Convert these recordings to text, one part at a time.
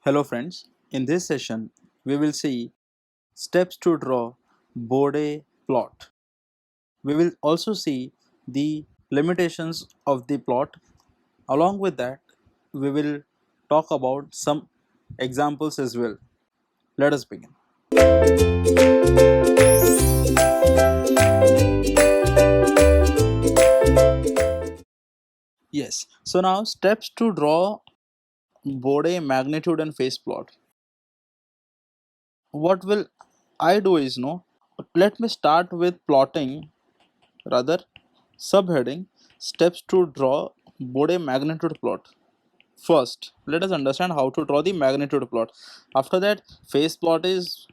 Hello friends, in this session we will see steps to draw Bode plot. We will also see the limitations of the plot. Along with that, we will talk about some examples as well. Let us begin. Yes, so now steps to draw Bode magnitude and phase plot. What will I do is let me start with plotting, rather subheading steps to draw Bode magnitude plot. First, let us understand how to draw the magnitude plot. After that, phase plot is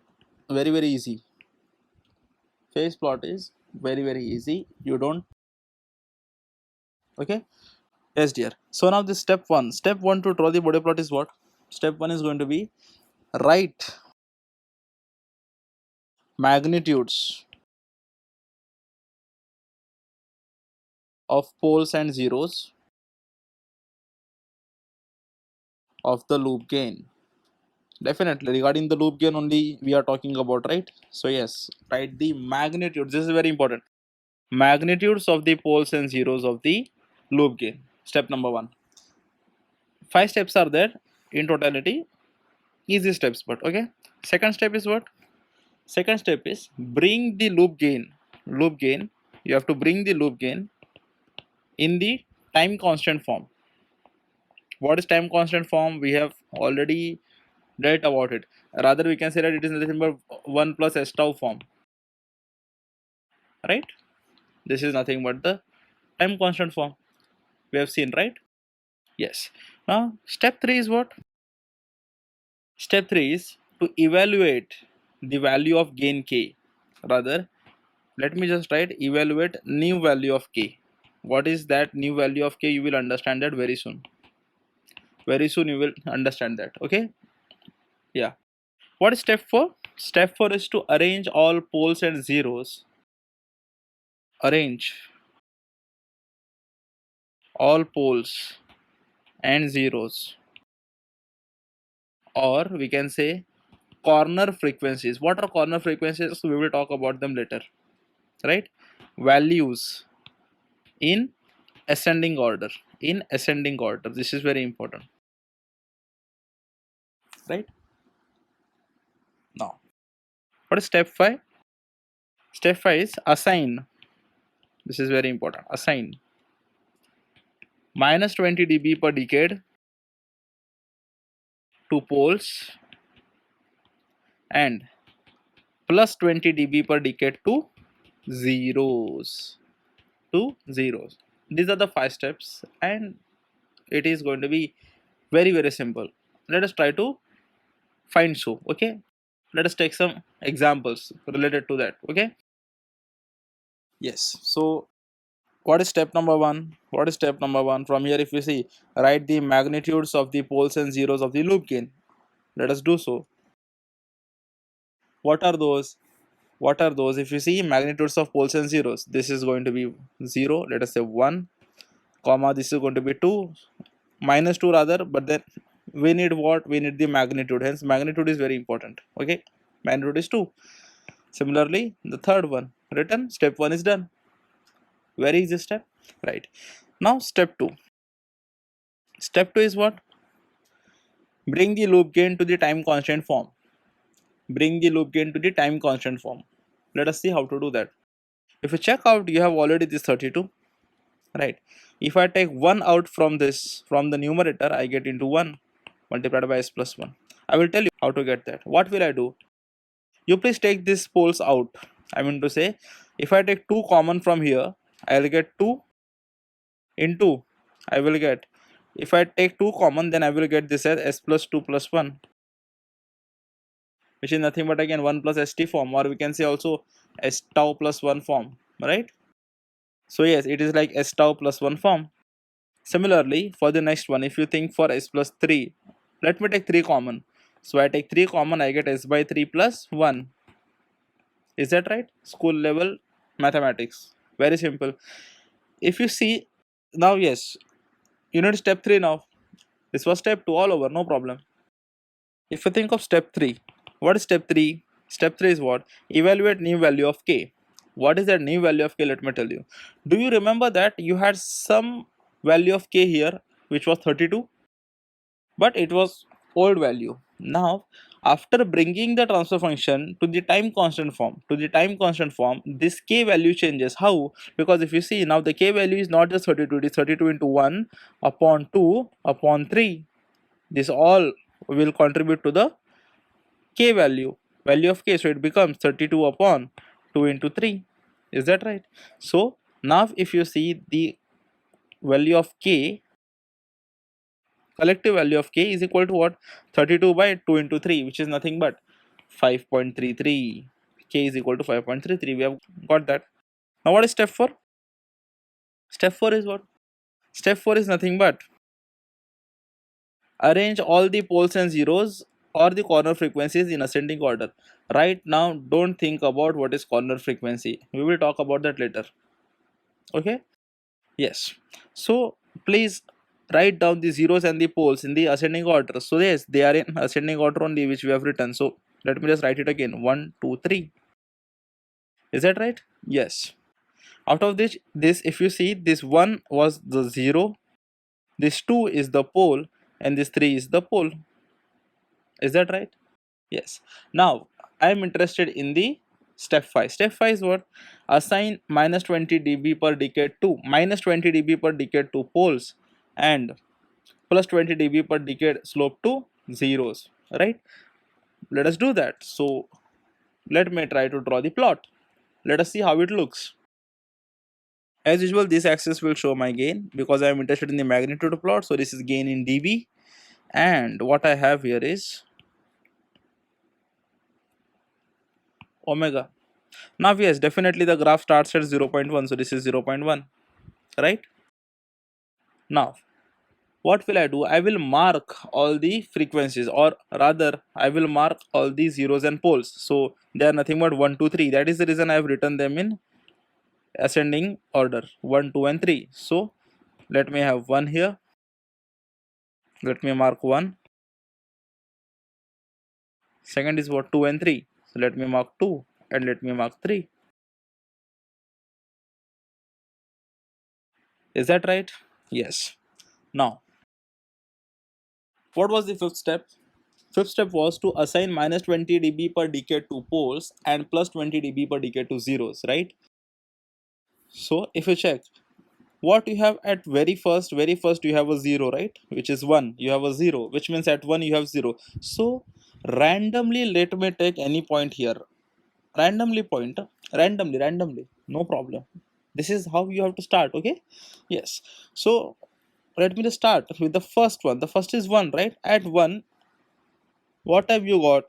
very easy. Phase plot is very easy. You don't, okay? Yes, dear. So now this step one. Step one to draw the Bode plot is what? Step one is going to be write magnitudes of poles and zeros of the loop gain. Definitely, regarding the loop gain only we are talking about, right? So yes, write the magnitudes. This is very important. Magnitudes of the poles and zeros of the loop gain. Step number one. 5 steps are there in totality. Easy steps, but okay. Second step is what? Second step is bring the loop gain. Loop gain. You have to bring the loop gain in the time constant form. What is time constant form? We have already read about it. Rather, we can say that it is nothing but 1 plus s tau form, right? This is nothing but the time constant form we have seen, right? Yes. Now step 3 is what? Step 3 is to evaluate the value of gain k. Rather, let me just write evaluate new value of k. What is that new value of k? You will understand that very soon. Very soon you will understand that. Okay. Yeah. What is step 4? Step 4 is to arrange all poles and zeros. Arrange all poles and zeros, or we can say corner frequencies. What are corner frequencies? We will talk about them later, right? Values in ascending order. In ascending order, this is very important, right? Now what is step 5? Step 5 is assign. This is very important. Assign minus 20 dB per decade to poles and plus 20 dB per decade to zeros. These are the 5 steps, and it is going to be very simple. Let us try to find so. Okay, let us take some examples related to that. Okay. Yes. So what is step number 1? What is step number 1? From here, if you see, write the magnitudes of the poles and zeros of the loop gain. Let us do so. What are those? What are those? If you see magnitudes of poles and zeros, this is going to be 0. Let us say 1, comma, this is going to be 2, minus 2 rather, but then we need what? We need the magnitude. Hence magnitude is very important. Okay, magnitude is 2. Similarly, the third one written. Step 1 is done. Very easy step, right? Now step 2. Step 2 is what? Bring the loop gain to the time constant form. Bring the loop gain to the time constant form. Let us see how to do that. If you check out, you have already this 32, right? If I take 1 out from this, from the numerator, I get into 1 multiplied by s plus 1. I will tell you how to get that. What will I do? You please take these poles out. I mean to say, if I take 2 common from here, I will get 2 into, I will get, if I take 2 common, then I will get this as s plus 2 plus 1, which is nothing but again 1 plus st form, or we can say also s tau plus 1 form, right? So yes, it is like s tau plus 1 form. Similarly, for the next one, if you think for s plus 3, let me take 3 common. So I take 3 common, I get s by 3 plus 1. Is that right? School level mathematics. Very simple. If you see, now yes, you need step 3 now. This was step 2 all over, no problem. If you think of step 3, what is step 3? Step 3 is what? Evaluate new value of k. What is that new value of k? Let me tell you. Do you remember that you had some value of k here which was 32, but it was old value. Now, after bringing the transfer function to the time constant form, this k value changes. How? Because if you see now, the k value is not just 32, it is 32 into 1 upon 2 upon 3. This all will contribute to the k value of k, so it becomes 32 upon 2 into 3. Is that right? So now if you see the value of k, collective value of k is equal to what? 32 by 2 into 3, which is nothing but 5.33. K is equal to 5.33. We have got that. Now what is step 4? Step 4 is what? Step 4 is nothing but arrange all the poles and zeros or the corner frequencies in ascending order. Right now, don't think about what is corner frequency. We will talk about that later. Okay? Yes. So please write down the zeros and the poles in the ascending order. So yes, they are in ascending order only, which we have written. So let me just write it again. 1, 2, 3. Is that right? Yes. Out of this if you see, this 1 was the zero, this 2 is the pole, and this 3 is the pole. Is that right? Yes. Now I am interested in the step 5. Step 5 is what? Assign minus 20 dB per decade to minus 20 dB per decade to poles and plus 20 dB per decade slope to zeros. Right? Let us do that. So let me try to draw the plot. Let us see how it looks. As usual, this axis will show my gain because I am interested in the magnitude plot. So this is gain in dB, and what I have here is omega. Now yes, definitely the graph starts at 0.1, so this is 0.1, right? Now what will I do? I will mark all the frequencies, or rather I will mark all the zeros and poles. So they are nothing but 1, 2, 3. That is the reason I have written them in ascending order, 1, 2 and 3. So let me have 1 here, let me mark 1. Second is what? 2 and 3. So let me mark 2 and let me mark 3. Is that right? Yes. Now what was the fifth step? Fifth step was to assign minus 20 dB per decade to poles and plus 20 dB per decade to zeros, right? So if you check what you have at very first you have a 0, right? Which is 1. You have a 0, which means at 1 you have 0. So randomly let me take any point here. Randomly point, randomly, no problem. This is how you have to start, okay? Yes. So let me just start with the first one. The first is 1, right? At 1, what have you got?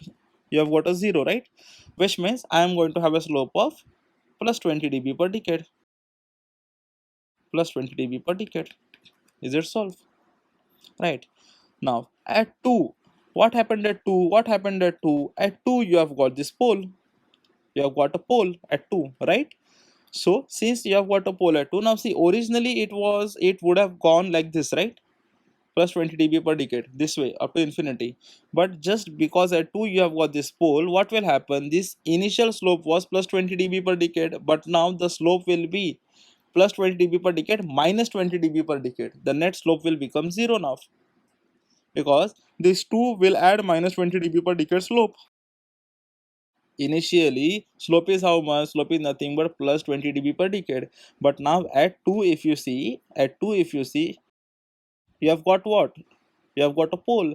You have got a 0, right? Which means I am going to have a slope of plus 20 dB per decade. Plus 20 dB per decade. Is it solved? Right. Now at 2, what happened at 2? What happened at 2? At 2 you have got this pole. You have got a pole at 2, right? So since you have got a pole at 2, now see, originally it would have gone like this, right? Plus 20 dB per decade, this way up to infinity. But just because at 2 you have got this pole, what will happen? This initial slope was plus 20 dB per decade, but now the slope will be plus 20 dB per decade minus 20 dB per decade. The net slope will become 0 now, because this 2 will add minus 20 dB per decade slope. Initially slope is how much? Slope is nothing but plus 20 dB per decade. But now at 2 if you see, you have got what? You have got a pole,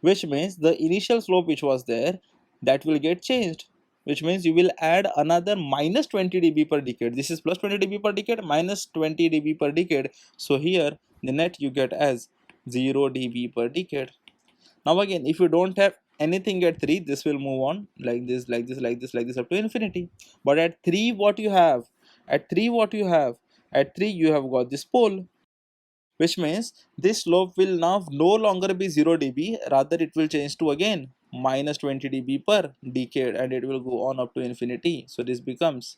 which means the initial slope which was there, that will get changed, which means you will add another minus 20 dB per decade. This is plus 20 dB per decade minus 20 dB per decade. So here the net you get as 0 dB per decade. Now again, if you don't have anything at 3, this will move on like this, like this, like this, like this up to infinity. But at 3 what you have? At 3 what you have? At 3 you have got this pole, which means this slope will now no longer be 0 dB, rather it will change to again minus 20 dB per decade, and it will go on up to infinity. So this becomes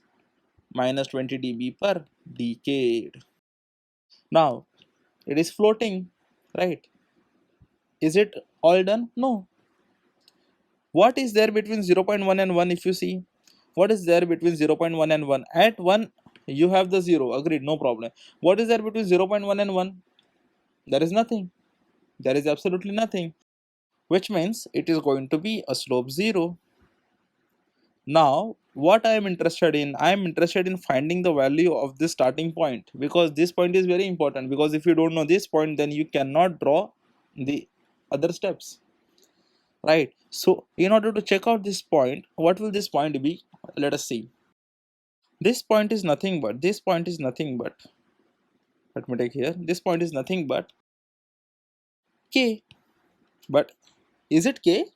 minus 20 dB per decade. Now it is floating, right? Is it all done? No. What is there between 0.1 and 1? If you see, what is there between 0.1 and 1? At 1 you have the 0, agreed, no problem. What is there between 0.1 and 1? There is nothing. There is absolutely nothing, which means it is going to be a slope 0. Now what I am interested in, I am interested in finding the value of this starting point, because this point is very important, because if you don't know this point, then you cannot draw the other steps, right? So in order to check out this point, what will this point be? Let us see. This point is nothing but, let me take here, this point is nothing but k. But is it k?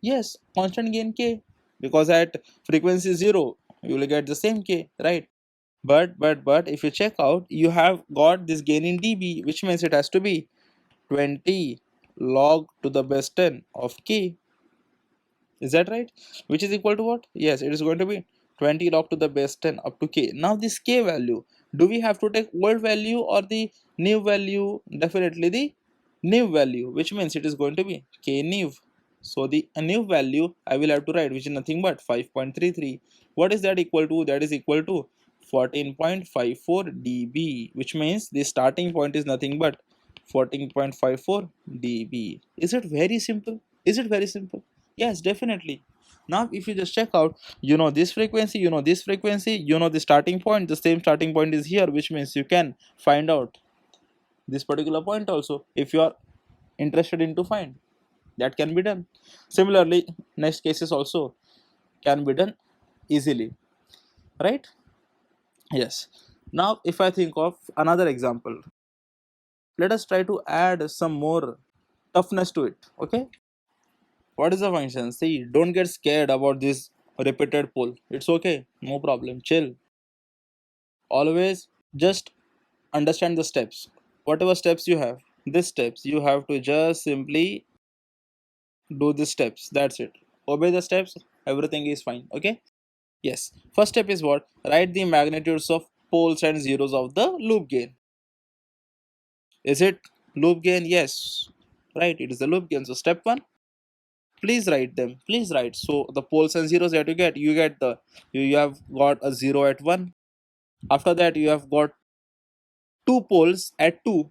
Yes, constant gain k, because at frequency 0 you will get the same k, right? But if you check out, you have got this gain in dB, which means it has to be 20 log to the base 10 of k. Is that right? Which is equal to what? Yes, it is going to be 20 log to the base 10 up to k. Now this k value, do we have to take old value or the new value? Definitely the new value, which means it is going to be k new. So the new value I will have to write, which is nothing but 5.33. What is that equal to? That is equal to 14.54 dB, which means the starting point is nothing but 14.54 dB. Is it very simple? Is it very simple? Yes, definitely. Now if you just check out, you know this frequency, you know this frequency, you know the starting point, the same starting point is here, which means you can find out this particular point also if you are interested in to find. That can be done. Similarly, next cases also can be done easily, right? Yes. Now if I think of another example, let us try to add some more toughness to it. Okay, what is the function? See, don't get scared about this repeated pole. It's okay, no problem, chill. Always just understand the steps. Whatever steps you have, these steps you have to just simply do the steps. That's it. Obey the steps, everything is fine. Okay. Yes. First step is what? Write the magnitudes of poles and zeros of the loop gain. Is it loop gain? Yes. Right. It is the loop gain. So step one, please write them. Please write. So the poles and zeros that you get the you have got a 0 at 1. After that you have got two poles at 2,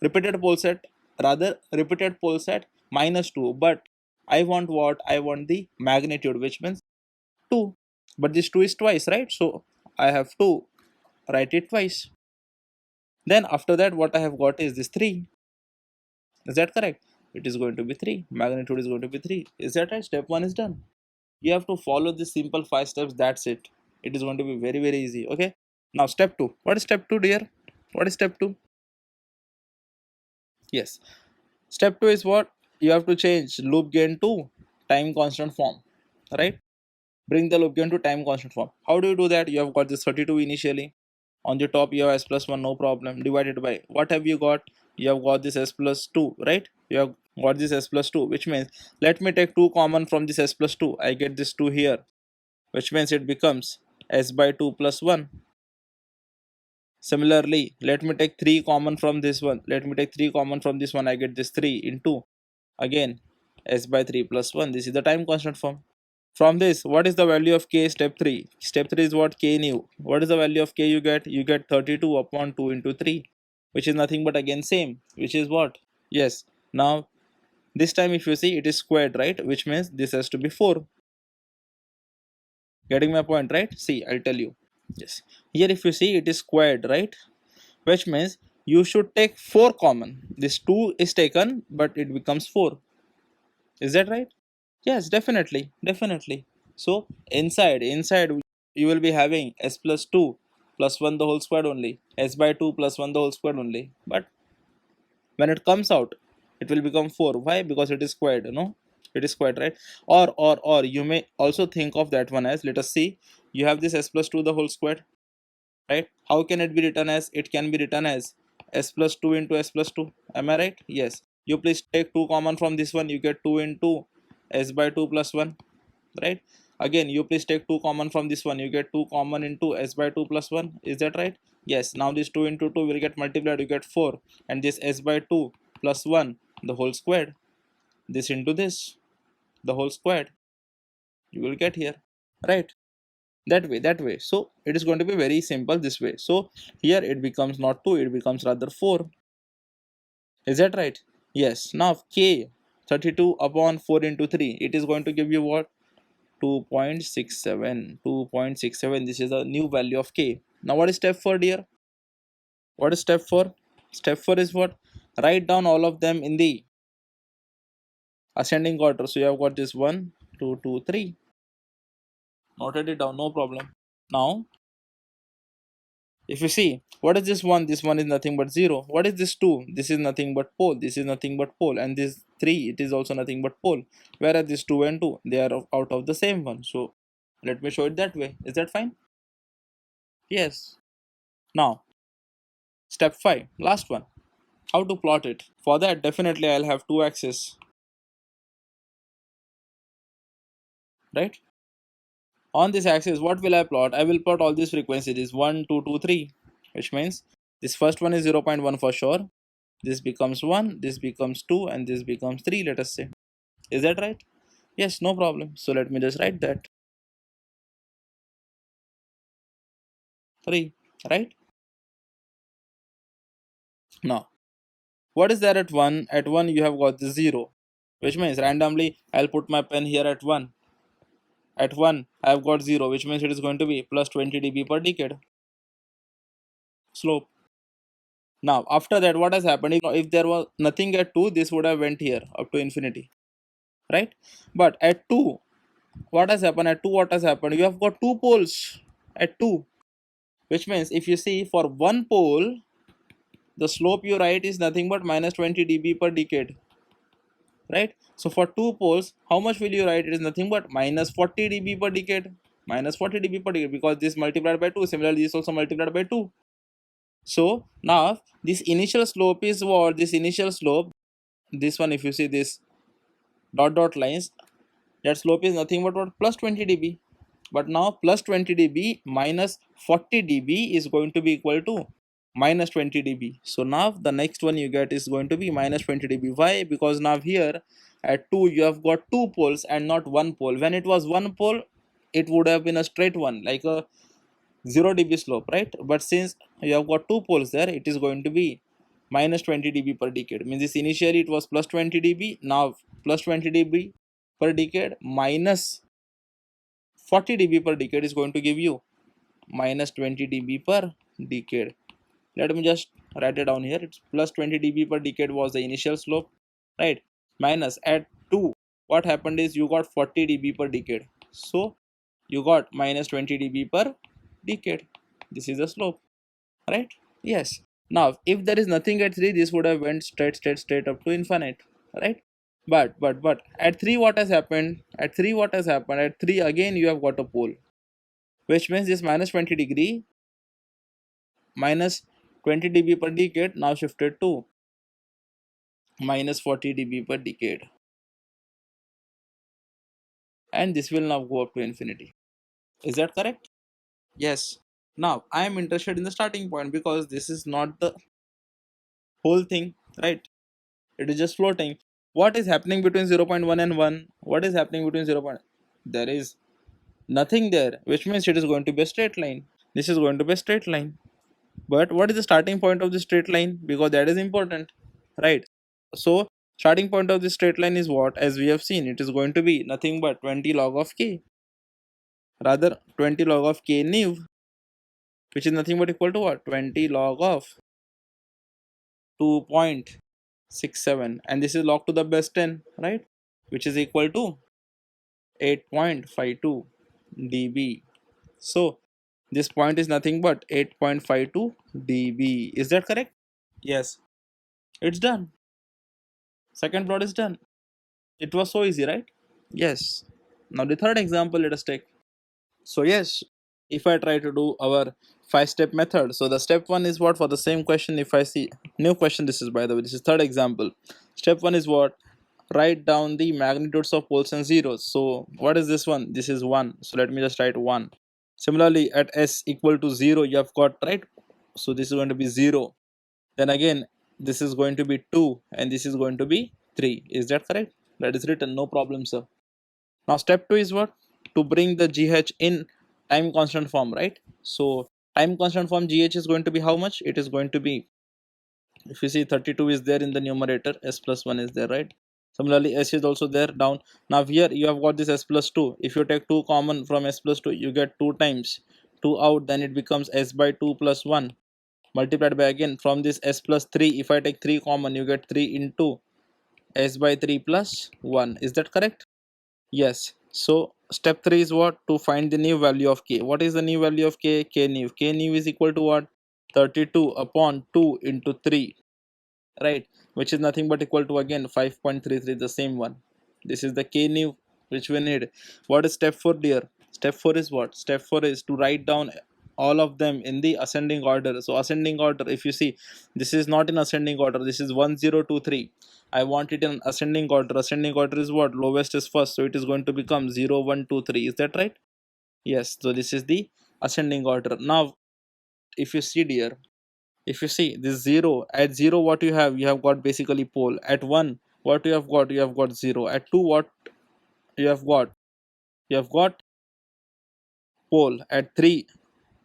repeated poles at, rather repeated poles at -2. But I want what? I want the magnitude, which means 2. But this 2 is twice, right? So I have to write it twice. Then after that what I have got is this 3. Is that correct? It is going to be 3. Magnitude is going to be 3. Is that right? Step 1 is done. You have to follow this simple 5 steps. That's it. It is going to be very easy. Okay. Now step 2. What is step 2, dear? What is step 2? Yes. Step 2 is what? You have to change loop gain to time constant form. Right? Bring the loop gain to time constant form. How do you do that? You have got this 32 initially. On the top you have s plus 1, no problem, divided by what have you got? You have got this s plus 2, right? You have got this s plus 2, which means let me take 2 common from this s plus 2. I get this 2 here, which means it becomes s by 2 plus 1. Similarly, let me take 3 common from this one. Let me take 3 common from this one. I get this 3 into, again, s by 3 plus 1. This is the time constant form. From this, what is the value of k? Step 3. Step 3 is what? K new. What is the value of k you get? You get 32 upon 2 into 3, which is nothing but again same, which is what? Yes. Now, this time if you see, it is squared, right? Which means this has to be 4. Getting my point, right? See, I'll tell you. Yes. Here if you see, it is squared, right? Which means you should take 4 common. This 2 is taken, but it becomes 4. Is that right? Yes, definitely. So inside you will be having s plus 2 plus 1 the whole squared only, s by 2 plus 1 the whole squared only. But when it comes out, it will become 4. Why? Because it is squared, it is squared, right? Or you may also think of that one as, let us see, you have this s plus 2 the whole squared, right? How can it be written as? It can be written as s plus 2 into s plus 2. Am I right? Yes. You please take 2 common from this one. You get 2 into s by 2 plus 1, right? Again, you please take 2 common from this one. You get 2 common into s by 2 plus 1. Is that right? Yes. Now this 2 into 2 will get multiplied. You get 4. And this s by 2 plus 1, the whole squared. This into this. the whole squared. You will get here, right? That way. So it is going to be very simple this way. So here it becomes not 2, it becomes rather 4. Is that right? Yes. Now k, 32 upon 4 into 3, it is going to give you what? 2.67. 2.67. This is the new value of k. Now what is step 4, dear? What is step 4? Step 4 is what? Write down all of them in the ascending order. So you have got this 1, 2, 2, 3. Noted it down, no problem. Now if you see, what is this 1? This 1 is nothing but 0. What is this 2? This is nothing but pole. This is nothing but pole. And this 3, it is also nothing but pole. Whereas this 2 and 2, they are out of the same one. So let me show it that way. Is that fine? Yes. Now, step 5, last one. How to plot it? For that, definitely I'll have two axes, right? On this axis, what will I plot? I will plot all these frequencies. This 1, 2, 2, 3, which means this first one is 0.1 for sure. This becomes 1, this becomes 2, and this becomes 3, let us say. Is that right? Yes, no problem. So let me just write that 3, right? Now, what is there at 1? At 1, you have got the 0, which means randomly I'll put my pen here at 1. At 1, I have got 0, which means it is going to be plus 20 dB per decade slope. Now, after that, what has happened? If there was nothing at 2, this would have went here up to infinity, right? But at 2, what has happened? At 2, what has happened? You have got two poles at 2, which means if you see for one pole, the slope you write is nothing but minus 20 dB per decade, right? So for two poles, how much will you write? It is nothing but minus 40 dB per decade, minus 40 dB per decade, because this multiplied by 2, similarly this also multiplied by 2. So now this initial slope is what? This initial slope, this one, if you see this dot lines, that slope is nothing but what? Plus 20 dB. But now plus 20 dB minus 40 dB is going to be equal to minus 20 dB. So now the next one you get is going to be minus 20 dB. Why? Because now here at 2 you have got two poles and not one pole. When it was one pole, it would have been a straight one, like a 0 dB slope, right? But since you have got two poles there, it is going to be minus 20 dB per decade. Means this initially it was plus 20 dB, now plus 20 dB per decade minus 40 dB per decade is going to give you minus 20 dB per decade. Let me just write it down here. It's plus 20 dB per decade was the initial slope, right? Minus at 2, what happened is you got 40 dB per decade. So you got minus 20 dB per decade. This is the slope, right? Yes. Now if there is nothing at 3, this would have went straight up to infinite, right? But at 3 what has happened? At 3 what has happened? At 3 again you have got a pole, which means this minus 20 degree minus 20 dB per decade now shifted to minus 40 dB per decade, and this will now go up to infinity. Is that correct? Yes. Now I am interested in the starting point, because this is not the whole thing, right? It is just floating. What is happening between 0.1 and 1? What is happening between 0. There is nothing there, which means it is going to be a straight line. This is going to be a straight line. But what is the starting point of the straight line? Because that is important, right? So starting point of the straight line is what? As we have seen, it is going to be nothing but 20 log of k, rather 20 log of k new, which is nothing but equal to what? 20 log of 2.67, and this is log to the base 10, right? Which is equal to 8.52 dB. So this point is nothing but 8.52 dB. Is that correct? Yes, it's done. Second plot is done. It was so easy, right? Yes. Now the third example, let us take. So yes, if I try to do our 5-step method, so the step 1 is what? For the same question, if I see new question, this is, by the way, this is third example. Step 1 is what? Write down the magnitudes of poles and zeros. So what is this one? This is 1. So let me just write 1. Similarly, at s equal to 0, you have got, right? So this is going to be 0. Then again, this is going to be 2, and this is going to be 3. Is that correct? That is written, no problem, sir. Now step 2 is what? To bring the GH in time constant form, right? So time constant form GH is going to be how much? It is going to be, if you see 32 is there in the numerator, S plus 1 is there, right? Similarly, S is also there down. Now here you have got this S plus 2. If you take 2 common from S plus 2, you get 2 times 2 out, then it becomes S by 2 plus 1 multiplied by, again from this S plus 3. If I take 3 common, you get 3 into S by 3 plus 1. Is that correct? Yes. So step 3 is what? To find the new value of K. What is the new value of K? K new. K new is equal to what? 32 upon 2 into 3, right? Which is nothing but equal to, again, 5.33, the same one. This is the K new which we need. What is step 4, dear? Step 4 is what? Step 4 is to write down all of them in the ascending order. So ascending order, if you see, this is not in ascending order, this is 1023. I want it in ascending order. Ascending order is what? Lowest is first, so it is going to become 0123. Is that right? Yes. So this is the ascending order. Now if you see, dear, if you see this 0, at 0 what you have got basically pole. At 1 what you have got? You have got 0. At 2 what you have got? You have got pole. At 3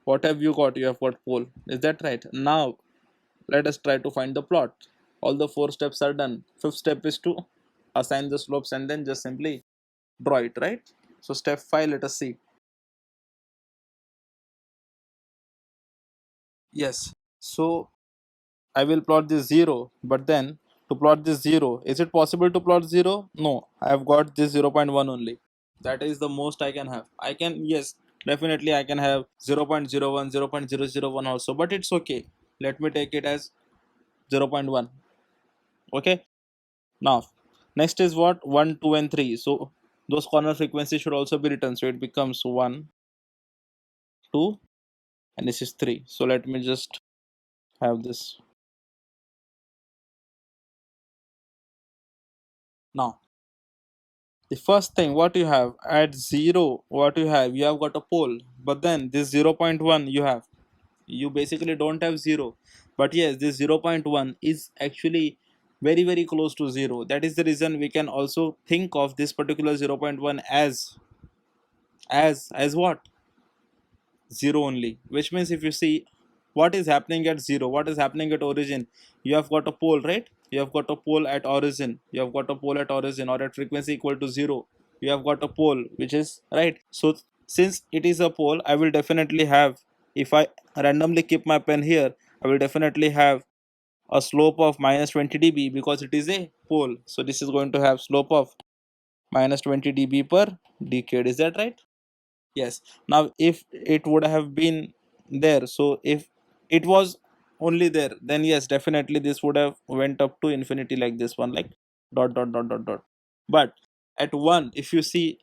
what have you got? You have got pole. Is that right? Now let us try to find the plot. All the 4 steps are done. Fifth step is to assign the slopes and then just simply draw it, right? So step 5, let us see. Yes. So I will plot this 0, but then to plot this 0, is it possible to plot 0? No, I have got this 0.1 only. That is the most I can have. I can, yes, definitely I can have 0.01, 0.001 also, but it's okay. Let me take it as 0.1. Okay. Now, next is what? 1, 2, and 3. So those corner frequencies should also be written. So it becomes 1, 2, and this is 3. So let me just have this. Now, the first thing what you have at 0, what you have got a pole, but then this 0.1 you basically don't have 0, but yes, this 0.1 is actually very close to 0. That is the reason we can also think of this particular 0.1 as what? 0 only, which means if you see what is happening at 0, what is happening at origin, you have got a pole, right? You have got a pole at origin, you have got a pole at origin, or at frequency equal to 0, you have got a pole, which is right. So since it is a pole, I will definitely have, if I randomly keep my pen here, I will definitely have a slope of minus 20 dB because it is a pole. So this is going to have slope of minus 20 dB per decade. Is that right? Yes. Now if it would have been there, so if it was only there, then yes, definitely this would have went up to infinity like this one, like dot. But at 1, if you see,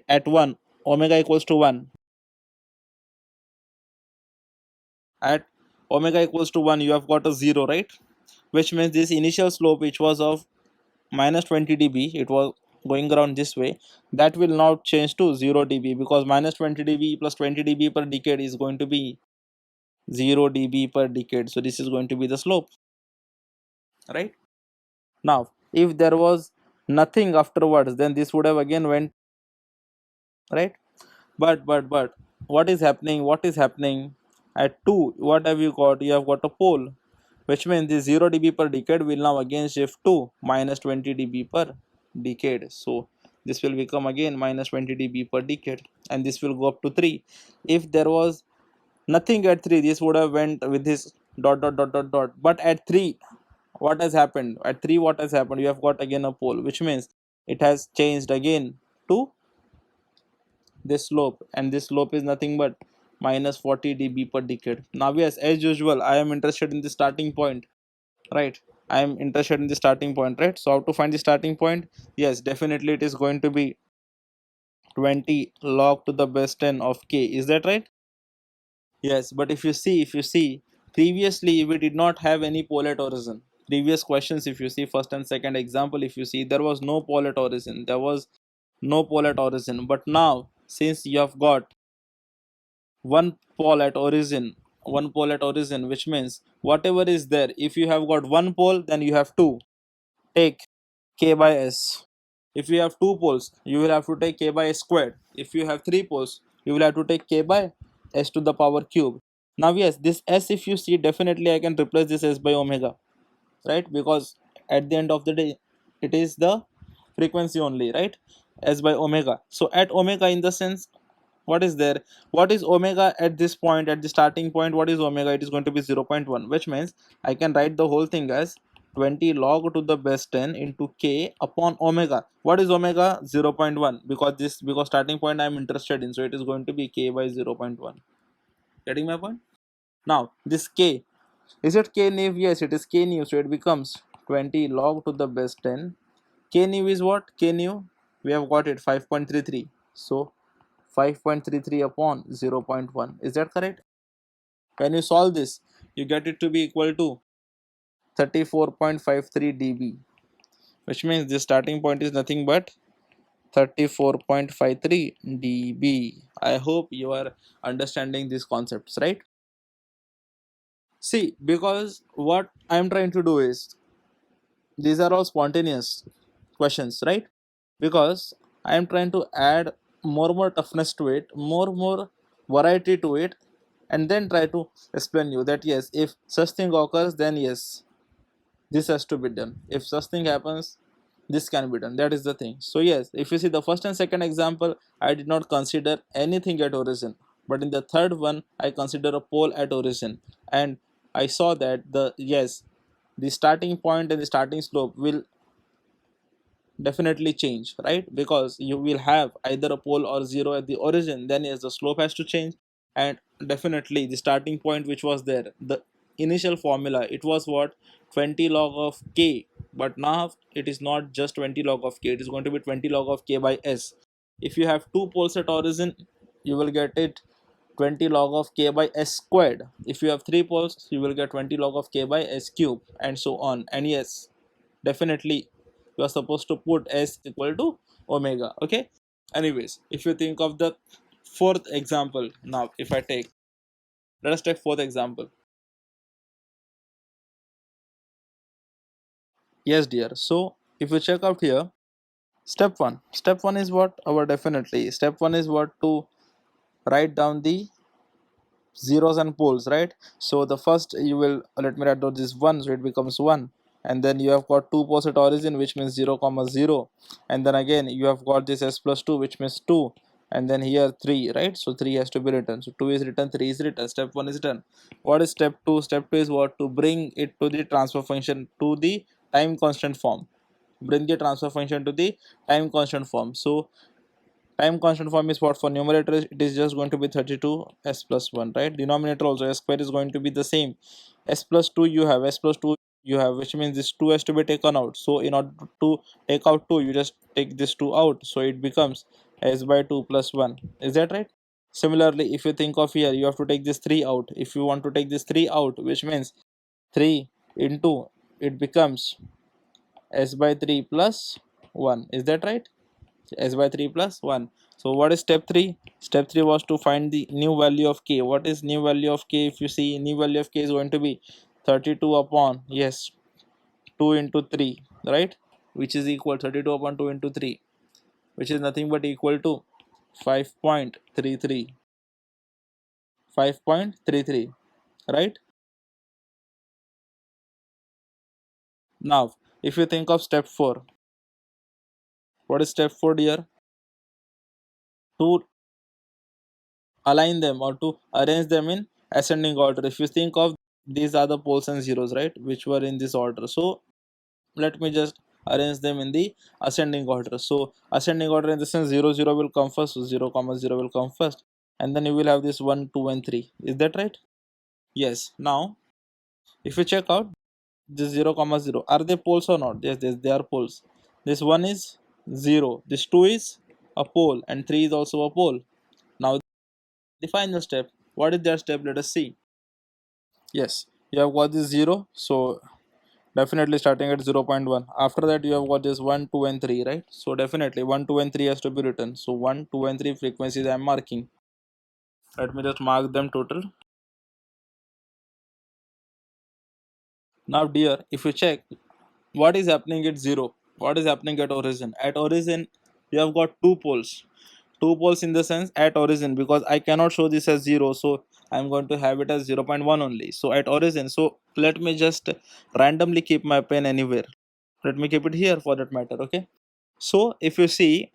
at 1 omega equals to 1, at omega equals to 1 you have got a 0, right? Which means this initial slope, which was of minus 20 dB, it was going around this way, that will now change to 0 dB, because minus 20 dB plus 20 dB per decade is going to be 0 dB per decade. So this is going to be the slope, right? Now if there was nothing afterwards, then this would have again went, right? But what is happening? At 2, what have you got? You have got a pole, which means the 0 dB per decade will now again shift to minus 20 dB per decade. So this will become again minus 20 dB per decade, and this will go up to 3. If there was nothing at 3, this would have went with this dot. But at 3, what has happened? At 3, what has happened? You have got again a pole, which means it has changed again to this slope, and this slope is nothing but minus 40 dB per decade. Now yes, as usual, I am interested in the starting point, right? I am interested in the starting point, right? So how to find the starting point? Yes, definitely it is going to be 20 log to the base 10 of k. Is that right? Yes, but if you see, previously we did not have any pole at origin. Previous questions, if you see first and second example, if you see, there was no pole at origin. There was no pole at origin. But now, since you have got one pole at origin, which means whatever is there, if you have got one pole, then you have to take k by s. If you have two poles, you will have to take k by s squared. If you have three poles, you will have to take k by s to the power cube. Now yes, this s, if you see, definitely I can replace this s by omega, right? Because at the end of the day, it is the frequency only, right? S by omega. So at omega, in the sense, what is there, what is omega at this point, at the starting point, what is omega? It is going to be 0.1, which means I can write the whole thing as 20 log to the base 10 into k upon omega. What is omega? 0.1, because this, because starting point I am interested in, so it is going to be k by 0.1. Getting my point? Now this k, is it k new? Yes, it is k new, so it becomes 20 log to the base 10. K new is what? K new, we have got it 5.33, so 5.33 upon 0.1. Is that correct? When you solve this, you get it to be equal to 34.53 dB, which means the starting point is nothing but 34.53 dB. I hope you are understanding these concepts, right? See, because what I am trying to do is, these are all spontaneous questions, right? Because I am trying to add more toughness to it, more variety to it, and then try to explain you that yes, if such thing occurs, then yes, this has to be done. If such thing happens, this can be done. That is the thing. So yes, if you see the first and second example, I did not consider anything at origin, but in the third one I consider a pole at origin, and I saw that the yes, the starting point and the starting slope will definitely change, right? Because you will have either a pole or zero at the origin, then yes, the slope has to change. And definitely the starting point which was there, the initial formula, it was what? 20 log of k, but now it is not just 20 log of k, it is going to be 20 log of k by s. If you have two poles at origin, you will get it 20 log of k by s squared. If you have three poles, you will get 20 log of k by s cube, and so on. And yes, definitely you are supposed to put s equal to omega. Okay, anyways, if you think of the fourth example, now if I take, let us take fourth example. Yes dear, so if you check out here, step one is what? Our definitely step one is what? To write down the zeros and poles, right? So the first, you will, let me write down this 1, so it becomes 1. And then you have got two poles at origin, which means 0 comma 0. And then again you have got this s plus 2, which means 2. And then here 3, right? So 3 has to be written, so 2 is written, 3 is written. Step 1 is done. What is step 2? Step 2 is what? To bring it to the transfer function, to the time constant form. Bring the transfer function to the time constant form. So time constant form is what? For numerator it is just going to be 32 s plus 1, right? Denominator also s square is going to be the same. S plus 2 you have, s plus 2 you have, which means this 2 has to be taken out. So in order to take out 2, you just take this 2 out, so it becomes s by 2 plus 1. Is that right? Similarly, if you think of here, you have to take this 3 out. If you want to take this 3 out, which means 3 into, it becomes s by 3 plus 1. Is that right? S by 3 plus 1. So what is step 3? Step 3 was to find the new value of k. What is new value of k? If you see, new value of k is going to be 32 upon, yes, 2 into 3, right? Which is equal 32 upon 2 into 3, which is nothing but equal to 5.33. 5.33, right? Now if you think of step 4, what is step 4 dear? To align them, or to arrange them in ascending order. If you think of, these are the poles and zeros, right, which were in this order. So let me just arrange them in the ascending order. So ascending order in the sense, 0 0 will come first, so 0 comma 0 will come first, and then you will have this 1 2 and 3. Is that right? Yes. Now if you check out this 0 comma 0, are they poles or not? Yes, they are poles. This 1 is 0, this 2 is a pole, and 3 is also a pole. Now the final step, what is that step? Let us see. Yes, you have got this 0, so definitely starting at 0.1. After that you have got this 1 2 and 3, right? So definitely 1 2 and 3 has to be written. So 1 2 and 3 frequencies I am marking. Let me just mark them total. Now dear, if you check, what is happening at 0? What is happening at origin? At origin, you have got two poles. Two poles in the sense at origin, because I cannot show this as 0, so I'm going to have it as 0.1 only. So at origin, so let me just randomly keep my pen anywhere. Let me keep it here for that matter, okay? So if you see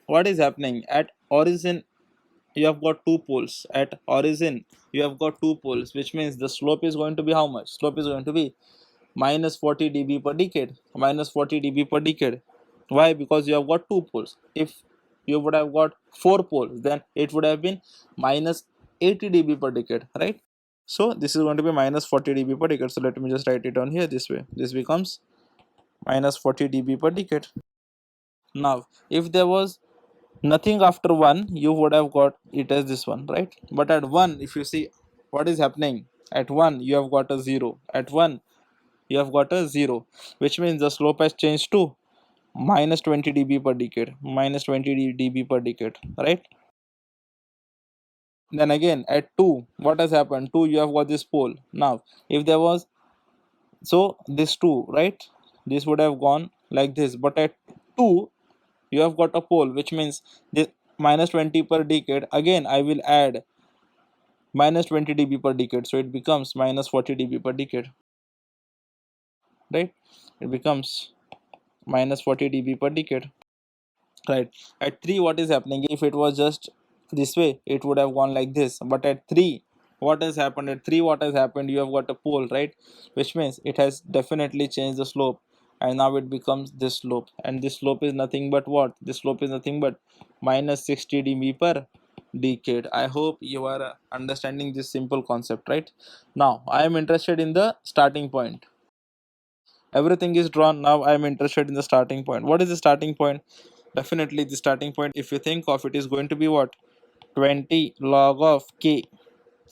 what is happening at origin, you have got two poles. At origin, you have got two poles, which means the slope is going to be how much? Slope is going to be minus 40 dB per decade. Minus 40 dB per decade. Why? Because you have got two poles. If you would have got four poles, then it would have been minus 80 dB per decade, right? So this is going to be minus 40 dB per decade. So let me just write it down here this way. This becomes minus 40 dB per decade. Now, if there was nothing after 1, you would have got it as this one, right? But at 1, if you see what is happening, at 1 you have got a 0. At 1 you have got a 0, which means the slope has changed to minus 20 dB per decade. Minus 20 dB per decade, right? Then again at 2, what has happened? 2, you have got this pole. Now if there was, so this 2, right, this would have gone like this, but at 2 you have got a pole, which means this minus 20 per decade, again I will add minus 20 dB per decade, so it becomes minus 40 dB per decade, right? It becomes minus 40 dB per decade, right? At 3, what is happening? If it was just this way, it would have gone like this, but at 3, what has happened? At 3, what has happened? You have got a pole, right? Which means it has definitely changed the slope, and now it becomes this slope, and this slope is nothing but what? This slope is nothing but minus 60 dB per decade. I hope you are understanding this simple concept, right? Now I am interested in the starting point. Everything is drawn. Now I am interested in the starting point. What is the starting point? Definitely the starting point, if you think of it, is going to be what? 20 log of k.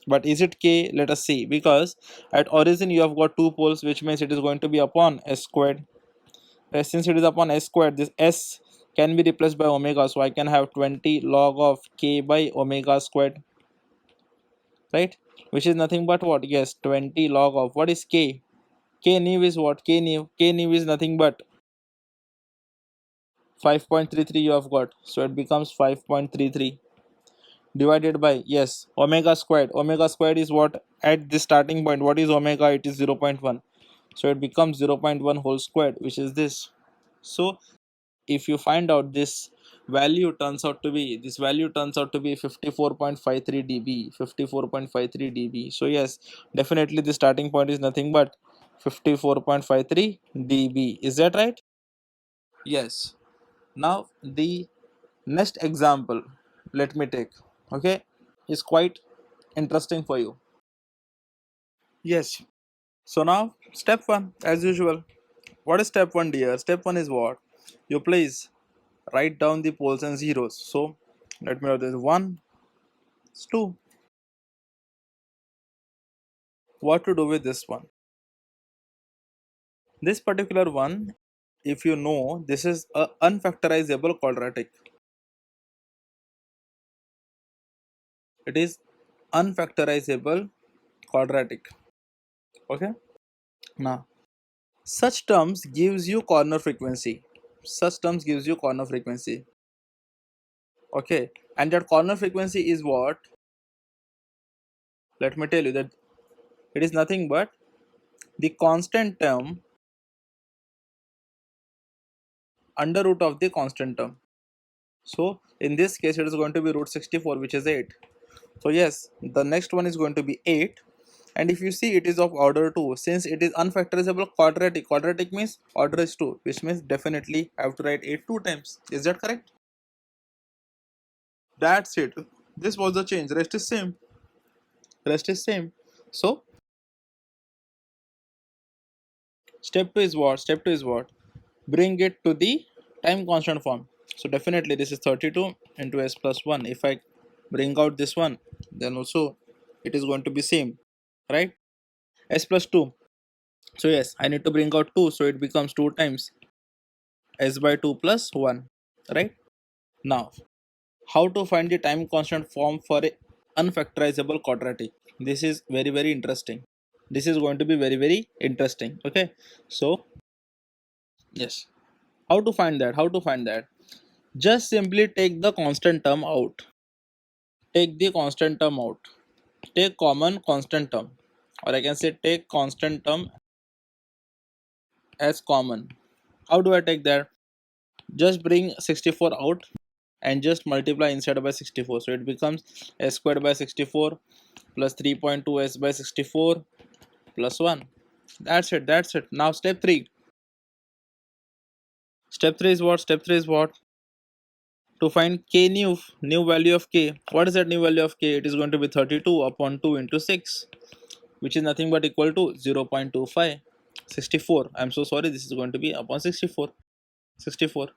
But is it k? Let us see. Because at origin you have got two poles, which means it is going to be upon s squared. Since it is upon s squared, this s can be replaced by omega, so I can have 20 log of k by omega squared, right? Which is nothing but what? Yes, 20 log of, what is k? K new is what? K new. K new is nothing but 5.33 you have got. So it becomes 5.33 divided by, yes, omega squared. Omega squared is what? At the starting point, what is omega? It is 0.1. So it becomes 0.1 whole squared, which is this. So if you find out this value turns out to be, this value turns out to be 54.53 dB. 54.53 dB. So yes, definitely the starting point is nothing but 54.53 dB. Is that right? Yes. Now the next example, let me take, okay, is quite interesting for you. Yes. So now step 1, as usual. What is step 1, dear? Step 1 is what? You please write down the poles and zeros. So let me write this 1, 2. What to do with this one? This particular one, if you know, this is a unfactorizable quadratic. It is unfactorizable quadratic. Okay. Now such terms gives you corner frequency. Such terms gives you corner frequency. Okay. And that corner frequency is what? Let me tell you that it is nothing but the constant term under root of the constant term. So in this case it is going to be root 64, which is 8. So yes, the next one is going to be 8. And if you see, it is of order 2. Since it is unfactorizable quadratic, quadratic means order is 2, which means definitely I have to write 8 2 times. Is that correct? That's it. This was the change. Rest is same. Rest is same. So step 2 is what? Step 2 is what? Bring it to the time constant form. So definitely this is 32 into s plus 1. If I bring out this one, then also it is going to be same, right? S plus 2. So yes, I need to bring out 2, so it becomes 2 times s by 2 plus 1, right? Now how to find the time constant form for a unfactorizable quadratic? This is very interesting. This is going to be very interesting. Okay, so yes, How to find that? How to find that? Just simply take the constant term out. Take the constant term out. Take common constant term, or I can say take constant term as common. How do I take that? Just bring 64 out and just multiply inside by 64. So it becomes s squared by 64 plus 3.2 s by 64 plus 1. That's it. That's it. Now step 3. Step 3 is what? Step 3 is what? To find k new value of k. What is that new value of k? It is going to be 32 upon 2 into 6, which is nothing but equal to 0.25. 64. I'm so sorry. This is going to be upon 64. 64.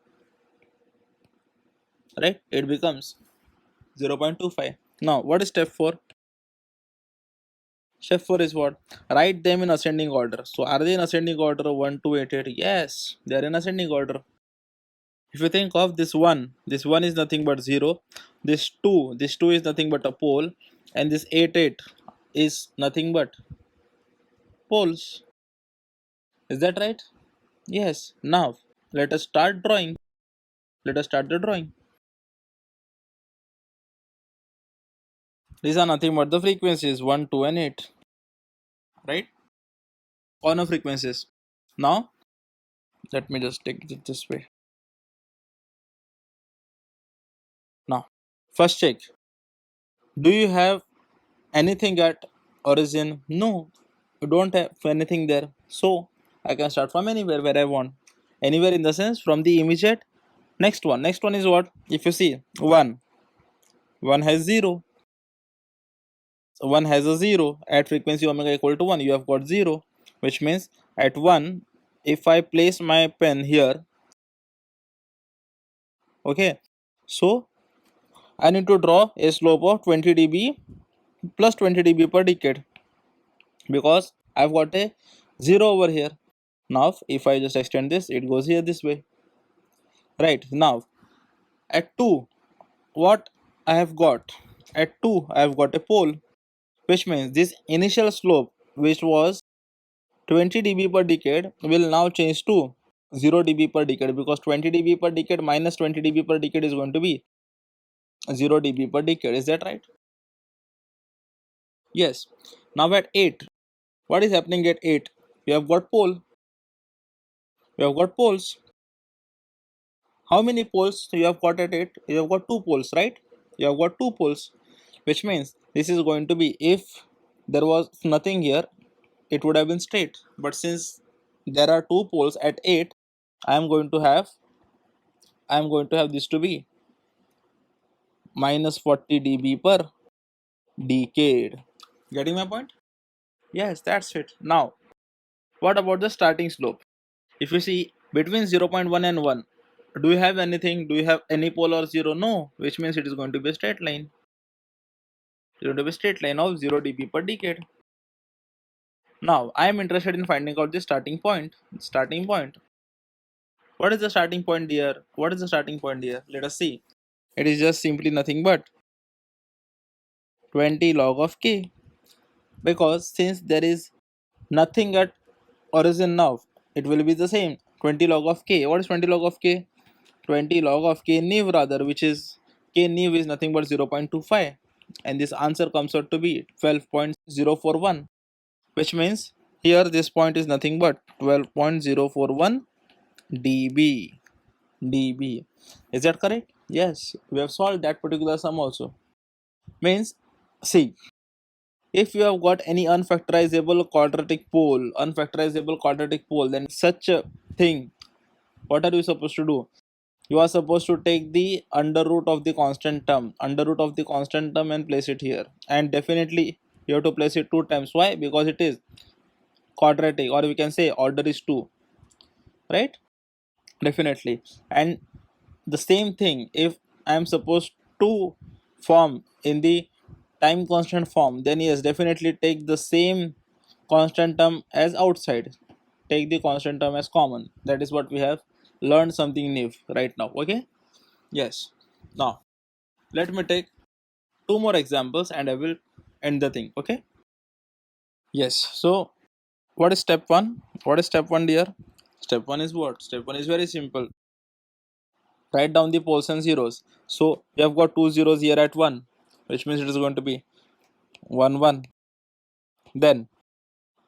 Right? It becomes 0.25. Now, what is step 4? Step 4 is what? Write them in ascending order. So, are they in ascending order 1, 2, 8, 8? Yes, they are in ascending order. If you think of this 1 is nothing but 0. This 2 is nothing but a pole. And this 8, 8 is nothing but poles. Is that right? Yes. Now, let us start drawing. Let us start the drawing. These are nothing but the frequencies 1, 2, and 8. Right? Corner frequencies. Now, let me just take it this way. Now, first check. Do you have anything at origin? No, you don't have anything there. So, I can start from anywhere where I want. Anywhere in the sense from the immediate next one. Next one is what? If you see 1 has 0. So 1 has a 0 at frequency omega equal to 1. You have got 0, which means at 1, if I place my pen here, okay, so I need to draw a slope of 20 dB plus 20 dB per decade because I've got a 0 over here. Now if I just extend this, it goes here this way. Right, now at 2, what I have got? At 2, I have got a pole, which means this initial slope, which was 20 dB per decade, will now change to 0 dB per decade because 20 dB per decade minus 20 dB per decade is going to be 0 dB per decade. Is that right? Yes. Now at 8, what is happening at 8? We have got pole. We have got poles. How many poles you have got at 8? You have got 2 poles, right? You have got 2 poles, which means this is going to be, if there was nothing here, it would have been straight. But since there are 2 poles at 8, I am going to have this to be minus 40 dB per decade. Getting my point? Yes, that's it. Now, what about the starting slope? If you see between 0.1 and 1, do you have anything? Do you have any pole or 0? No, which means it is going to be a straight line. It is going to be a straight line of 0 dB per decade. Now, I am interested in finding out the starting point. Starting point. What is the starting point here? What is the starting point here? Let us see. It is just simply nothing but 20 log of k, because since there is nothing at origin now, it will be the same 20 log of k. What is 20 log of k? 20 log of k new rather, which is k new is nothing but 0.25, and this answer comes out to be 12.041, which means here this point is nothing but 12.041 dB. dB. Is that correct? Yes, we have solved that particular sum also. Means, see, if you have got any unfactorizable quadratic pole, then such a thing, what are you supposed to do? You are supposed to take the under root of the constant term, and place it here. And definitely you have to place it 2 times. Why? Because it is quadratic, or we can say order is 2, right? Definitely. And the same thing, if I am supposed to form in the time constant form, then yes, definitely take the same constant term as outside. Take the constant term as common. That is what we have learned something new right now. Okay. Yes. Now let me take 2 more examples and I will end the thing. Okay. Yes. So what is step 1? What is step 1, dear? Step 1 is what? Step 1 is very simple. Write down the poles and zeros. So you have got two zeros here at 1, which means it is going to be 1 1. Then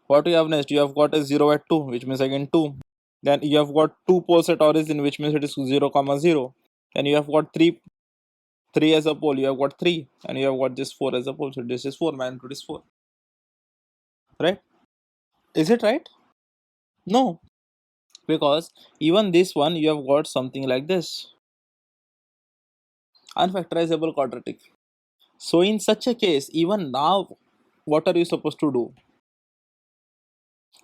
what you have next? You have got a 0 at 2, which means again 2. Then you have got two poles at origin, which means it is 0 comma 0. Then you have got 3 as a pole. You have got 3, and you have got this 4 as a pole. So this is 4. Magnitude is 4. Right? Is it right? No, because even this one you have got something like this, unfactorizable quadratic. So in such a case, even now, what are you supposed to do?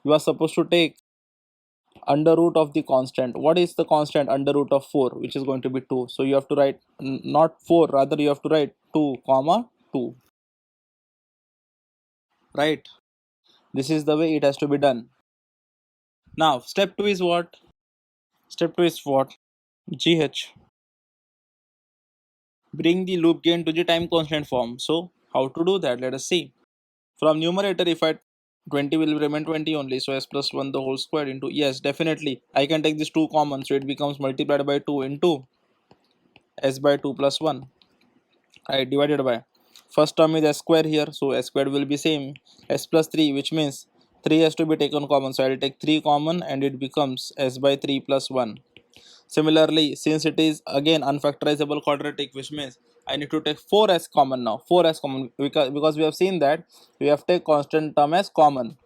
You are supposed to take under root of the constant. What is the constant? Under root of 4, which is going to be 2. So you have to write not 4, rather you have to write 2 comma 2. Right? This is the way it has to be done. Now step 2 is what? Step 2 is what? GH. Bring the loop gain to the time constant form. So how to do that? Let us see. From numerator, if I 20 will remain 20 only, so s plus 1 the whole square into, yes, definitely I can take this 2 common, so it becomes multiplied by 2 into s by 2 plus 1. I divided by, first term is s square here, so s squared will be same, s plus 3, which means 3 has to be taken common, so I will take 3 common and it becomes s by 3 plus 1. Similarly, since it is again unfactorizable quadratic, which means I need to take 4 as common now. 4 as common, because we have seen that we have take constant term as common.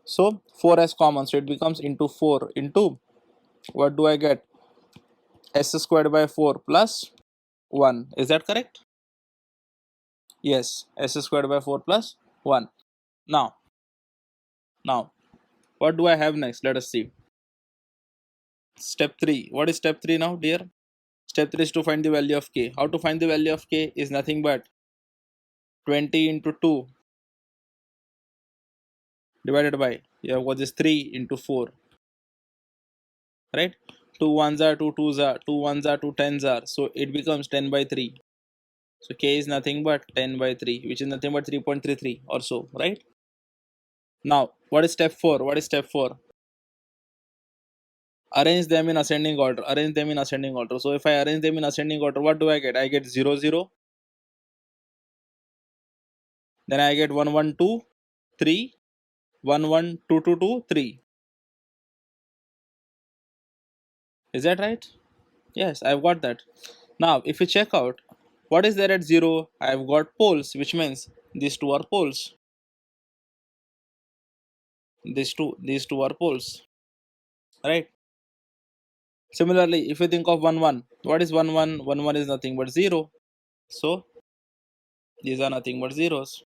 So 4 as common, so it becomes into 4 into, what do I get? S squared by 4 plus 1. Is that correct? Yes, s squared by 4 plus 1. Now, now, what do I have next? Let us see. Step 3. What is step 3 now, dear? Step 3 is to find the value of k. How to find the value of k is nothing but 20 into 2 divided by, you have got this 3 into 4, right? 2 ones are 2 twos are 2 ones are 2 tens are, so it becomes 10 by 3. So k is nothing but 10 by 3, which is nothing but 3.33 or so, right? Now what is step 4? What is step 4? Arrange them in ascending order. Arrange them in ascending order. So if I arrange them in ascending order, what do I get? I get 0 0, then I get 1 1 2 3, 1 1 2 2 2 3. Is that right? Yes, I've got that. Now if you check out what is there at 0, I've got poles, which means these two are poles. These two are poles, right? Similarly, if you think of 1 1, what is 1 1? 1 1 is nothing but 0. So these are nothing but zeros.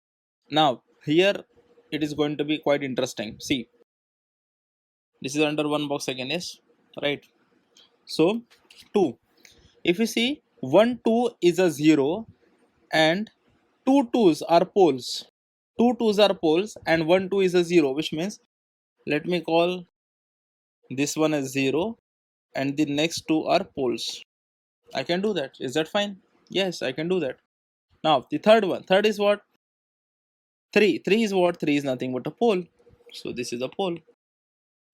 Now here it is going to be quite interesting. See, this is under one box again, yes, right? So 2. If you see 1 2 is a 0 and two twos are poles. Two twos are poles and 1 2 is a 0, which means let me call this one as 0 and the next two are poles. I can do that. Is that fine? Yes, I can do that. Now the third one. Third is what? 3. 3 is what? 3 is nothing but a pole. So this is a pole.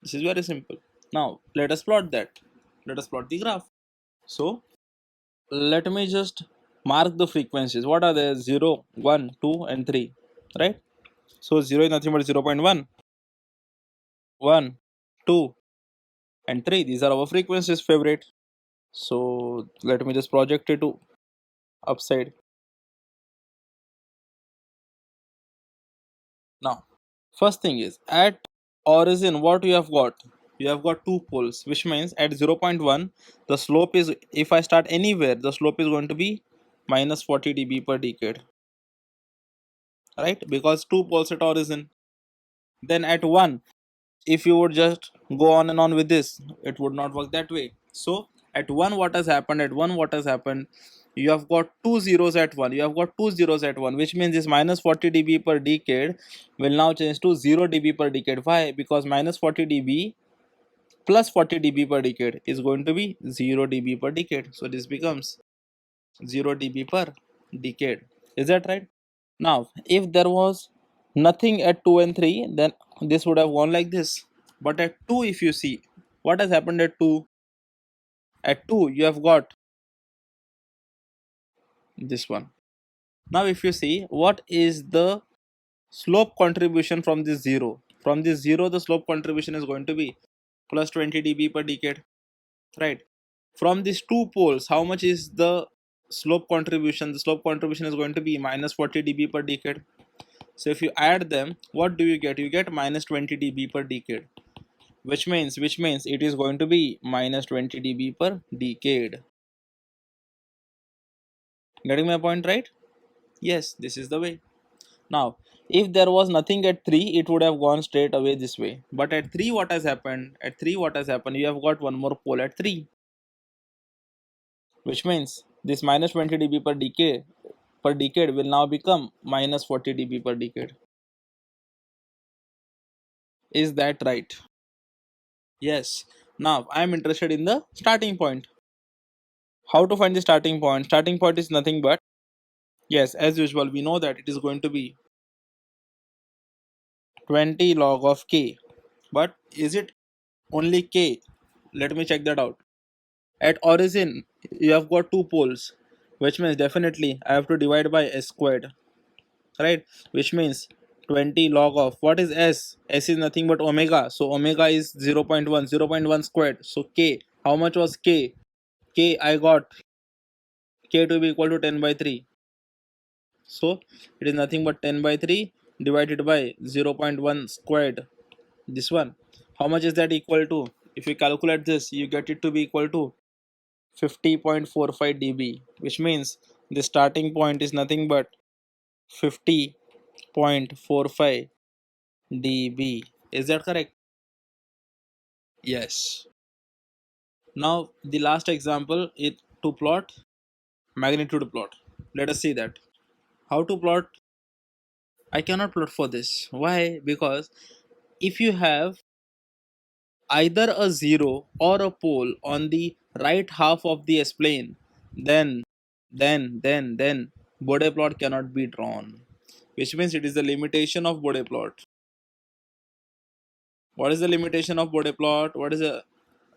This is very simple. Now let us plot that. Let us plot the graph. So let me just mark the frequencies. What are they? 0, 1, 2 and 3. Right? So 0 is nothing but 0 0.1, 1, 2 and 3. These are our frequencies favorite. So let me just project it to upside. Now first thing is, at origin what you have got? You have got two poles, which means at 0.1 the slope is, if I start anywhere, the slope is going to be minus 40 dB per decade, right? Because two poles at origin. Then at 1, if you would just go on and on with this, it would not work that way. So at 1 what has happened? At 1 what has happened? You have got two zeros at 1. You have got two zeros at 1, which means this minus 40 dB per decade will now change to 0 dB per decade. Why? Because minus 40 dB plus 40 dB per decade is going to be 0 dB per decade. So this becomes 0 dB per decade. Is that right? Now if there was nothing at 2 and 3, then this would have gone like this. But at 2, if you see what has happened at 2, At 2 you have got this one. Now if you see what is the slope contribution from this 0, from this 0 the slope contribution is going to be plus 20 dB per decade, right? From these two poles how much is the slope contribution? The slope contribution is going to be minus 40 dB per decade. So if you add them, what do you get? You get minus 20 dB per decade, which means it is going to be minus 20 dB per decade. Getting my point, right? Yes, this is the way. Now if there was nothing at 3 it would have gone straight away this way, but at 3 what has happened? At 3 what has happened? You have got one more pole at 3, which means this minus 20 dB per decade will now become minus 40 dB per decade. Is that right? Yes. Now I am interested in the starting point. How to find the starting point? Starting point is nothing but, yes, as usual we know that it is going to be 20 log of k. But is it only k? Let me check that out. At origin you have got two poles, which means definitely I have to divide by s squared, right? Which means 20 log of what is s? S is nothing but omega, so omega is 0 0.1, 0.1 squared. So k, how much was k? K I got k to be equal to 10 by 3. So it is nothing but 10 by 3 divided by 0.1 squared. This one, how much is that equal to? If you calculate this you get it to be equal to 50.45 dB, which means the starting point is nothing but 50.45 dB. Is that correct? Yes. Now the last example is to plot magnitude plot. Let us see that. How to plot? I cannot plot for this. Why? Because if you have either a 0 or a pole on the right half of the S-plane, then then Bode plot cannot be drawn, which means it is the limitation of Bode plot. What is the limitation of Bode plot? What is the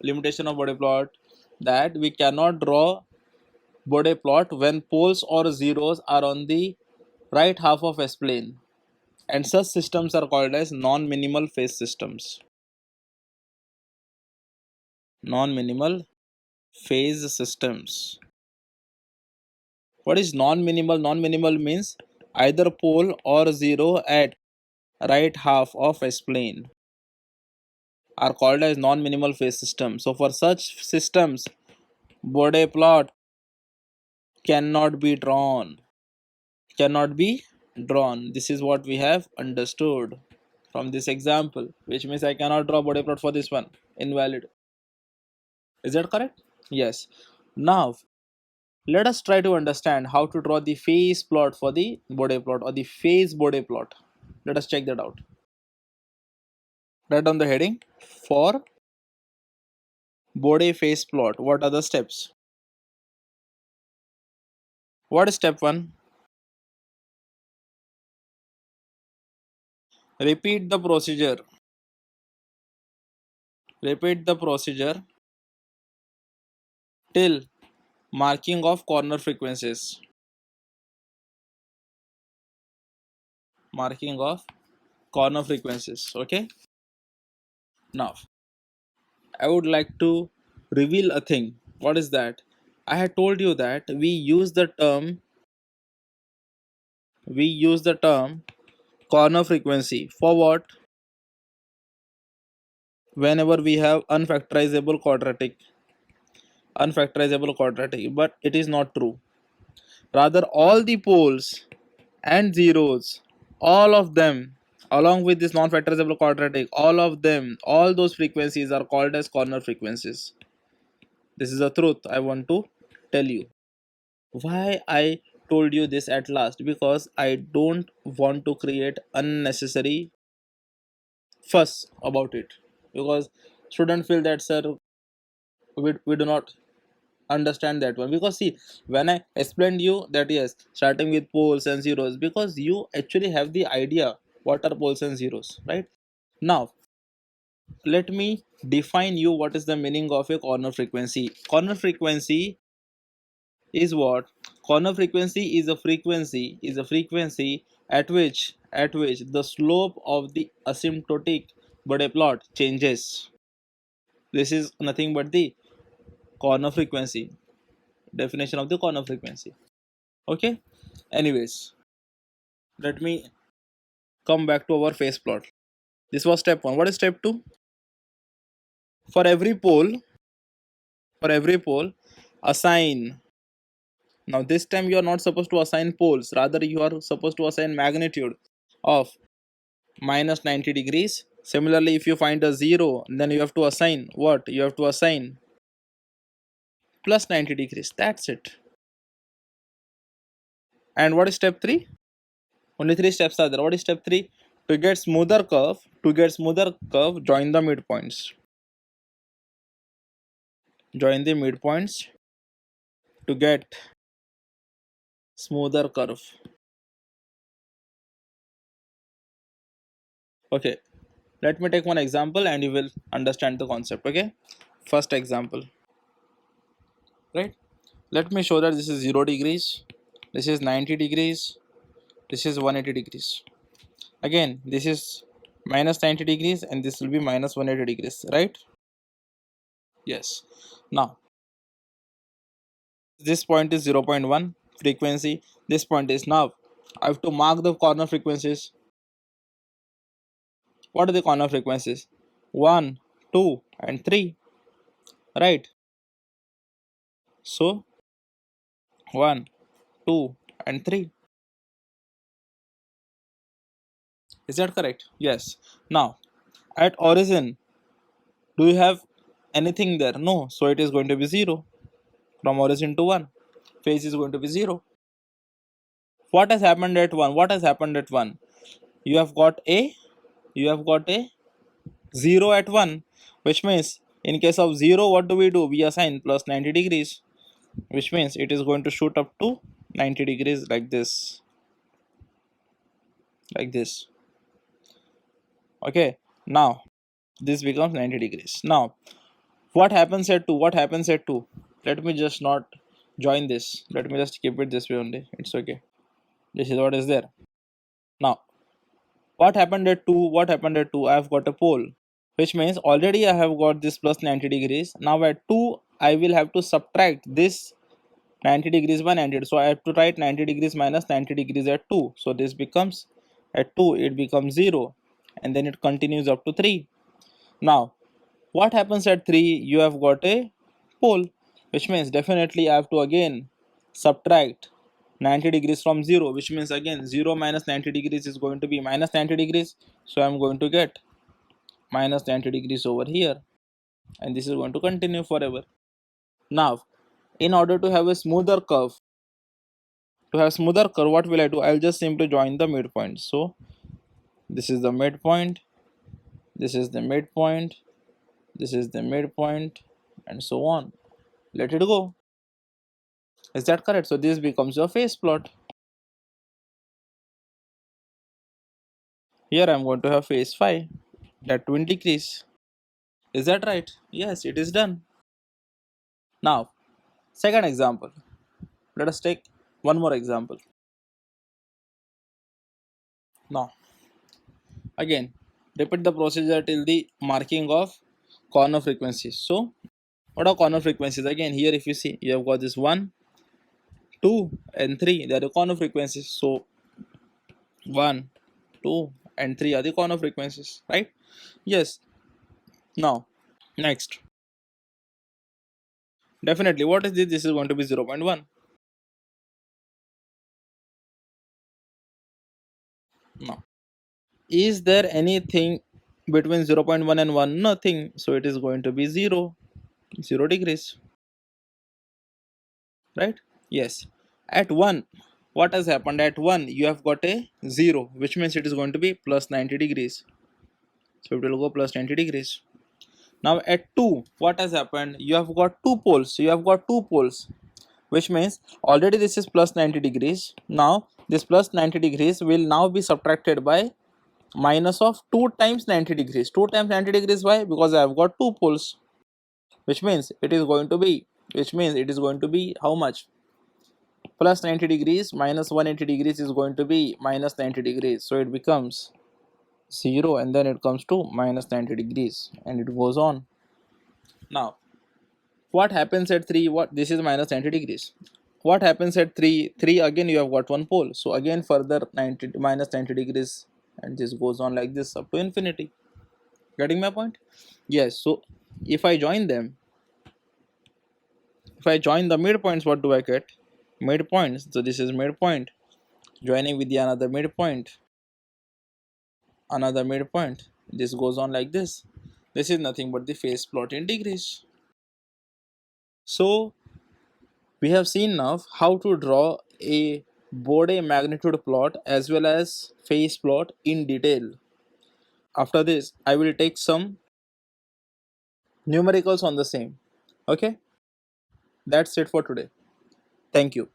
limitation of Bode plot? That we cannot draw Bode plot when poles or zeros are on the right half of S-plane, and such systems are called as non-minimal phase systems. Non-minimal phase systems. What is non-minimal? Non-minimal means either pole or zero at right half of S-plane are called as non-minimal phase systems. So for such systems, Bode plot cannot be drawn. Cannot be drawn. This is what we have understood from this example, which means I cannot draw Bode plot for this one. Invalid. Is that correct? Yes. Now let us try to understand how to draw the phase plot for the Bode plot or the phase Bode plot. Let us check that out. Write down the heading for Bode phase plot. What are the steps? What is step 1? Repeat the procedure. Repeat the procedure till marking of corner frequencies. Marking of corner frequencies. Okay. Now, I would like to reveal a thing. What is that? I had told you that we use the term corner frequency for what? Whenever we have unfactorizable quadratic, but it is not true. Rather all the poles and zeros, all of them along with this non-factorizable quadratic, all those frequencies are called as corner frequencies. This is the truth I want to tell you. Why I told you this at last? Because I don't want to create unnecessary fuss about it, because students feel that, sir, we do not understand that one. Because see, when I explained you that yes, starting with poles and zeros, because you actually have the idea what are poles and zeros, right? Now let me define you what is the meaning of a corner frequency. Corner frequency is what? Corner frequency is a frequency at which the slope of the asymptotic Bode plot changes. This is nothing but the corner frequency, definition of the corner frequency. Okay, anyways, let me come back to our phase plot. This was step 1. What is step 2? For every pole, assign. Now this time you are not supposed to assign poles, rather you are supposed to assign magnitude of minus 90 degrees. Similarly, if you find a 0, then you have to assign what? You have to assign plus 90 degrees. That's it. And what is step 3? Only 3 steps are there. What is step 3? To get smoother curve, join the midpoints. Join the midpoints to get smoother curve. Okay, let me take one example and you will understand the concept. Okay, first example, right? Let me show that this is 0 degrees, this is 90 degrees, this is 180 degrees. Again, this is minus 90 degrees and this will be minus 180 degrees, right? Yes. Now this point is 0.1 frequency, this point is, now I have to mark the corner frequencies. What are the corner frequencies? 1, 2 and 3, right? So 1, 2 and 3, is that correct? Yes. Now at origin, do you have anything there? No, so it is going to be 0. From origin to 1, phase is going to be 0. What has happened at 1? What has happened at 1? You have got a 0 at 1, which means in case of 0, what do? We assign plus 90 degrees, which means it is going to shoot up to 90 degrees like this. Okay, now this becomes 90 degrees. Now what happens at 2? Let me just not join this, let me just keep it this way only, it's okay. This is what is there. Now what happened at 2? I have got a pole, which means already I have got this plus 90 degrees. Now at 2 I will have to subtract this 90 degrees by 90, so I have to write 90 degrees minus 90 degrees at 2. So this becomes, at 2 it becomes 0, and then it continues up to 3. Now what happens at 3? You have got a pole, which means definitely I have to again subtract 90 degrees from 0, which means again 0 minus 90 degrees is going to be minus 90 degrees. So I am going to get minus 90 degrees over here, and this is going to continue forever. Now in order to have a smoother curve, what will I do? I'll just simply join the midpoint. So this is the midpoint, this is the midpoint, this is the midpoint, and so on. Let it go. Is that correct? So this becomes your phase plot. Here I am going to have phase phi, that 20 degrees. Is that right? Yes, it is done. Now second example, let us take one more example. Now again repeat the procedure till the marking of corner frequencies. So what are corner frequencies? Again here if you see, you have got this 1, 2 and 3, they are the corner frequencies. So 1, 2 and 3 are the corner frequencies, right? Yes. Now next, definitely what is this? This is going to be 0.1. Now is there anything between 0.1 and 1? Nothing, so it is going to be 0 degrees, right? Yes. At 1, what has happened? At 1 you have got a 0, which means it is going to be plus 90 degrees, so it will go plus 90 degrees. Now at 2, what has happened? You have got two poles, which means already this is plus 90 degrees. Now this plus 90 degrees will now be subtracted by minus of 2 times 90 degrees. 2 times 90 degrees, why? Because I have got two poles, which means it is going to be, how much? Plus 90 degrees minus 180 degrees is going to be minus 90 degrees. So it becomes 0 and then it comes to minus 90 degrees and it goes on. Now, what happens at 3? What, this is minus 90 degrees. What happens at 3? 3 again you have got one pole. So again further 90 minus 90 degrees and this goes on like this up to infinity. Getting my point? Yes. So if I join them, if I join the midpoints, what do I get? Midpoints. So this is midpoint joining with the another midpoint, another midpoint. This goes on like this. This is nothing but the phase plot in degrees. So we have seen now how to draw a Bode magnitude plot as well as phase plot in detail. After this, I will take some numericals on the same. Okay, that's it for today. Thank you.